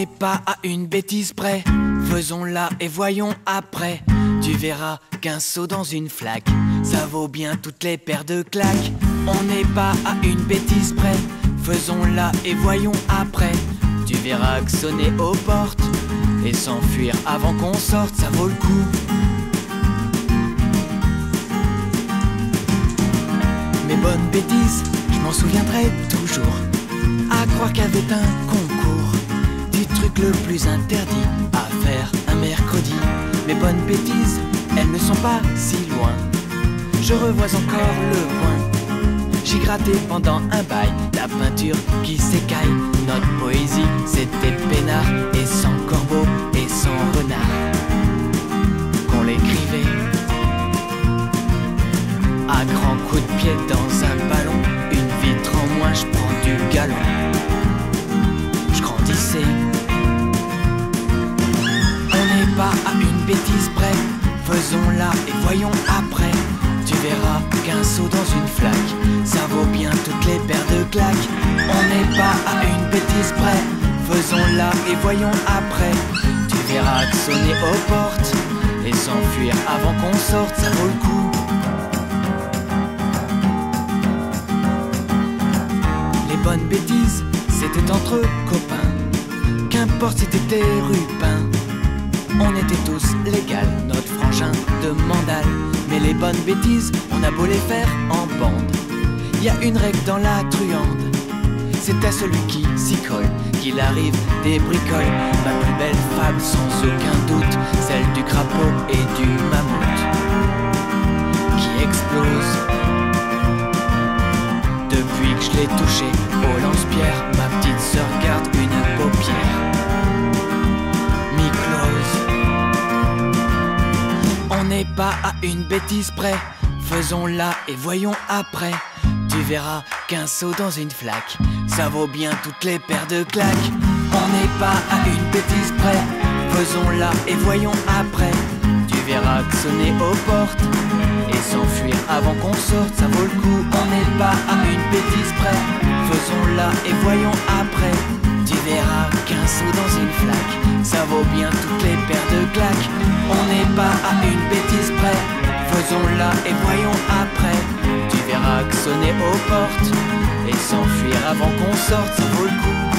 n'est pas à une bêtise près, faisons-la et voyons après. Tu verras qu'un saut dans une flaque, ça vaut bien toutes les paires de claques. On n'est pas à une bêtise près, faisons-la et voyons après. Tu verras que sonner aux portes et s'enfuir avant qu'on sorte, ça vaut le coup. Mes bonnes bêtises, je m'en souviendrai toujours. À croire qu'il y avait un concours du truc le plus interdit à faire un mercredi. Mes bonnes bêtises, elles ne sont pas si loin. Je revois encore le coin. J'ai gratté pendant un bail la peinture qui s'écaille. Notre poésie, c'était peinard et sans corbeau et sans renard qu'on l'écrivait à grands coups de pied dans un ballon. Une vitre en moins, je prends du galon. Je grandissais. On n'est pas à une bêtise près, faisons-la et voyons après. Tu verras qu'un saut dans une flaque, ça vaut bien toutes les paires de claques. On n'est pas à une bêtise près, faisons-la et voyons après. Tu verras que sonner aux portes et s'enfuir avant qu'on sorte, ça vaut le coup. Les bonnes bêtises, c'était entre copains, qu'importe si t'étais rupin. On était tous légal, notre frangin de mandale. Mais les bonnes bêtises, on a beau les faire en bande, y a une règle dans la truande, c'est à celui qui s'y colle qu'il arrive des bricoles. Ma plus belle fable sans aucun doute, celle du crapaud et du mammouth qui explose. Depuis que je l'ai touché au lance-pierre, ma petite sœur garde une paupière mi-close. On n'est pas à une bêtise près, faisons-la et voyons après. Tu verras qu'un saut dans une flaque, ça vaut bien toutes les paires de claques. On n'est pas à une bêtise près, faisons-la et voyons après. Tu verras que sonner aux portes et s'enfuir avant qu'on sorte, ça vaut le coup. On n'est pas à une bêtise près, faisons-la et voyons après. Tu verras qu'un saut dans une flaque, ça vaut bien toutes les paires de claques. On n'est pas à une bêtise près, faisons-la et voyons après. Tu verras que sonner aux portes et s'enfuir avant qu'on sorte, ça vaut le coup.